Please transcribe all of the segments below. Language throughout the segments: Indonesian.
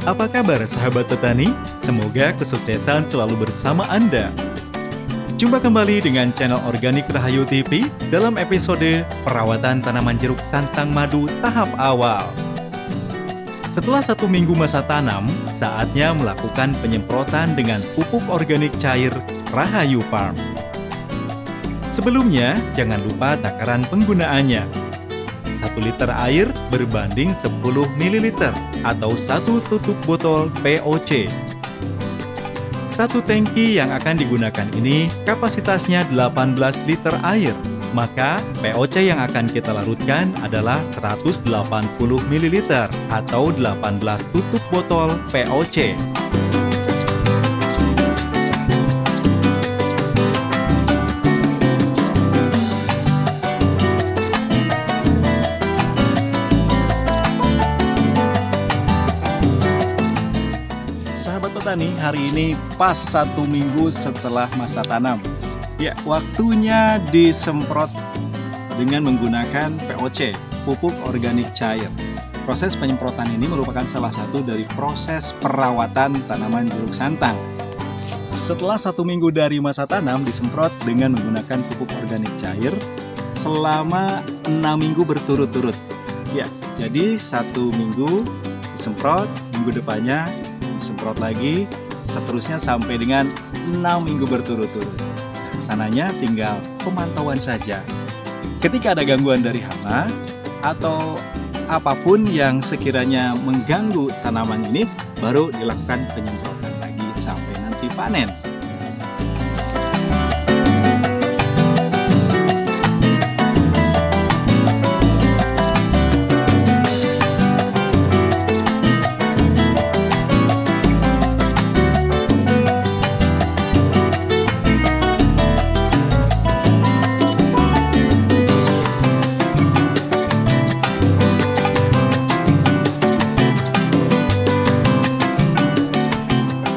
Apa kabar sahabat petani? Semoga kesuksesan selalu bersama Anda. Jumpa kembali dengan channel Organik Rahayu TV dalam episode perawatan tanaman jeruk santang madu tahap awal. Setelah 1 minggu masa tanam, saatnya melakukan penyemprotan dengan pupuk organik cair Rahayu Farm. Sebelumnya, jangan lupa takaran penggunaannya. 1 liter air berbanding 10 ml atau 1 tutup botol POC. 1 tangki yang akan digunakan ini kapasitasnya 18 liter air, maka POC yang akan kita larutkan adalah 180 ml atau 18 tutup botol POC. Sahabat petani, hari ini pas 1 minggu setelah masa tanam. Ya, waktunya disemprot dengan menggunakan POC, pupuk organik cair. Proses penyemprotan ini merupakan salah satu dari proses perawatan tanaman jeruk santang. Setelah 1 minggu dari masa tanam, disemprot dengan menggunakan pupuk organik cair selama 6 minggu berturut-turut. Ya, jadi 1 minggu disemprot, minggu depannya disemprot lagi, seterusnya sampai dengan 6 minggu berturut-turut. Sananya tinggal pemantauan saja. Ketika ada gangguan dari hama atau apapun yang sekiranya mengganggu tanaman ini, baru dilakukan penyemprotan lagi sampai nanti panen.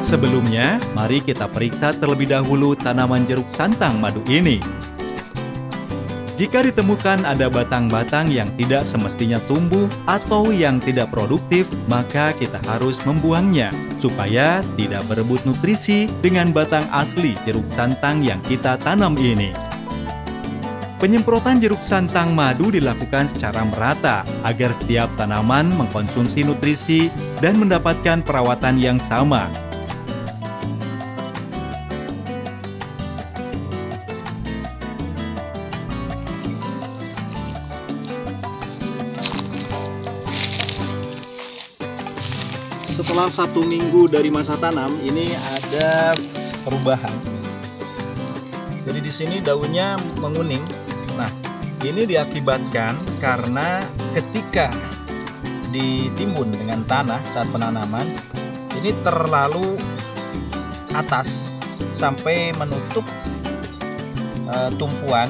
Sebelumnya, mari kita periksa terlebih dahulu tanaman jeruk santang madu ini. Jika ditemukan ada batang-batang yang tidak semestinya tumbuh atau yang tidak produktif, maka kita harus membuangnya supaya tidak berebut nutrisi dengan batang asli jeruk santang yang kita tanam ini. Penyemprotan jeruk santang madu dilakukan secara merata agar setiap tanaman mengkonsumsi nutrisi dan mendapatkan perawatan yang sama. Setelah 1 minggu dari masa tanam, ini ada perubahan. Jadi di sini daunnya menguning. Nah, ini diakibatkan karena ketika ditimbun dengan tanah saat penanaman, ini terlalu atas sampai menutup tumpuan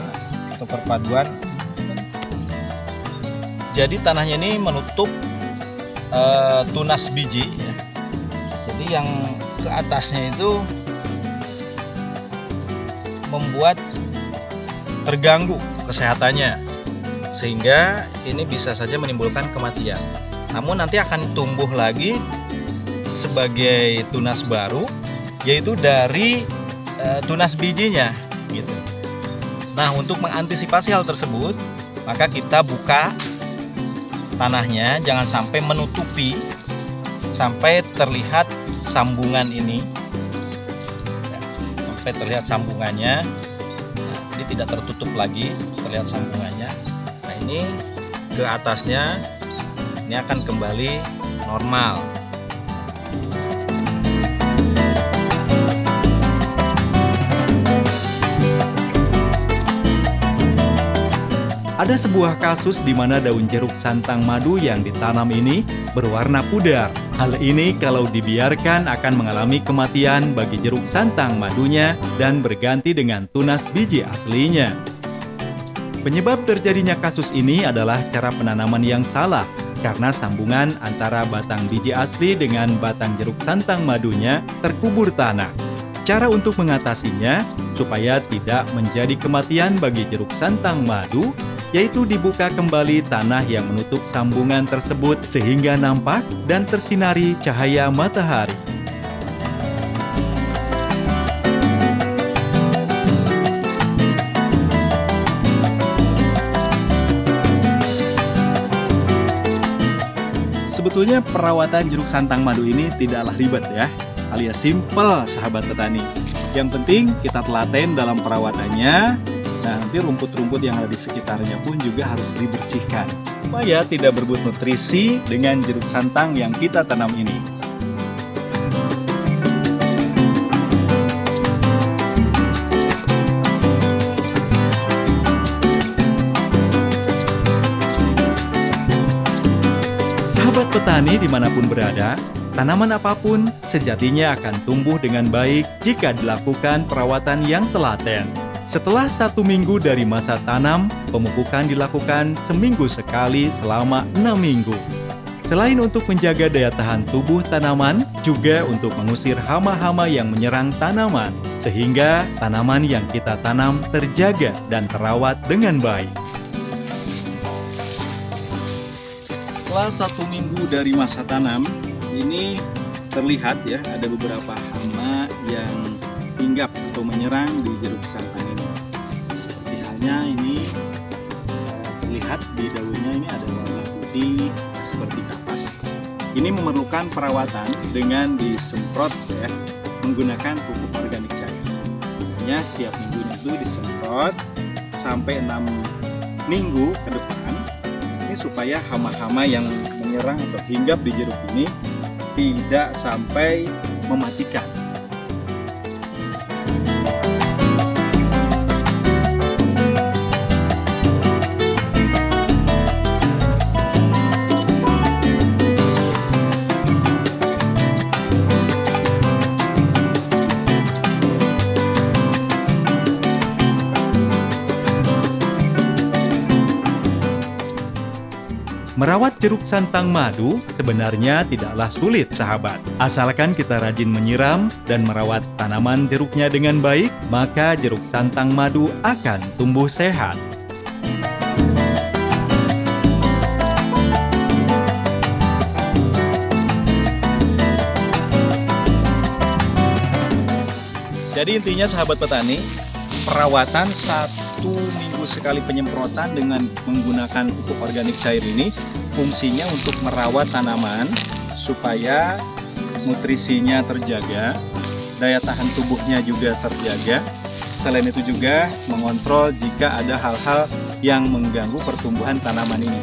atau perpaduan. Jadi tanahnya ini menutup tunas biji ya. Jadi yang ke atasnya itu membuat terganggu kesehatannya, sehingga ini bisa saja menimbulkan kematian. Namun nanti akan tumbuh lagi sebagai tunas baru, yaitu dari tunas bijinya gitu. Nah, untuk mengantisipasi hal tersebut, maka kita buka tanahnya, jangan sampai menutupi sampai terlihat sambungan ini ya, sampai terlihat sambungannya. Nah, jadi tidak tertutup lagi, terlihat sambungannya. Nah, ini ke atasnya ini akan kembali normal. Ada sebuah kasus di mana daun jeruk santang madu yang ditanam ini berwarna pudar. Hal ini kalau dibiarkan akan mengalami kematian bagi jeruk santang madunya dan berganti dengan tunas biji aslinya. Penyebab terjadinya kasus ini adalah cara penanaman yang salah karena sambungan antara batang biji asli dengan batang jeruk santang madunya terkubur tanah. Cara untuk mengatasinya supaya tidak menjadi kematian bagi jeruk santang madu yaitu dibuka kembali tanah yang menutup sambungan tersebut sehingga nampak dan tersinari cahaya matahari. Sebetulnya perawatan jeruk santang madu ini tidaklah ribet ya, alias simple sahabat petani. Yang penting kita telaten dalam perawatannya. Nah, nanti rumput-rumput yang ada di sekitarnya pun juga harus dibersihkan supaya tidak berebut nutrisi dengan jeruk santang yang kita tanam ini. Sahabat petani dimanapun berada, tanaman apapun sejatinya akan tumbuh dengan baik jika dilakukan perawatan yang telaten. Setelah 1 minggu dari masa tanam, pemupukan dilakukan seminggu sekali selama 6 minggu. Selain untuk menjaga daya tahan tubuh tanaman, juga untuk mengusir hama-hama yang menyerang tanaman, sehingga tanaman yang kita tanam terjaga dan terawat dengan baik. Setelah 1 minggu dari masa tanam, ini terlihat ya ada beberapa hama yang hinggap atau menyerang di jeruk santang ini. Seperti halnya ini terlihat di daunnya ini ada warna putih seperti kapas. Ini memerlukan perawatan dengan disemprot ya, menggunakan pupuk organik cair. Hanya setiap minggunya itu disemprot sampai 6 minggu ke depan. Ini supaya hama-hama yang menyerang atau hinggap di jeruk ini tidak sampai mematikan. Merawat jeruk santang madu sebenarnya tidaklah sulit, sahabat. Asalkan kita rajin menyiram dan merawat tanaman jeruknya dengan baik, maka jeruk santang madu akan tumbuh sehat. Jadi intinya sahabat petani, perawatan 1 minggu sekali penyemprotan dengan menggunakan pupuk organik cair ini fungsinya untuk merawat tanaman supaya nutrisinya terjaga, daya tahan tubuhnya juga terjaga. Selain itu juga mengontrol jika ada hal-hal yang mengganggu pertumbuhan tanaman ini.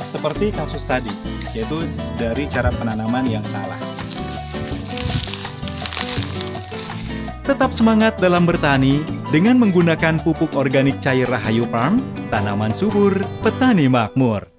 Seperti kasus tadi, yaitu dari cara penanaman yang salah. Tetap semangat dalam bertani dengan menggunakan pupuk organik cair Rahayu Farm, tanaman subur, petani makmur.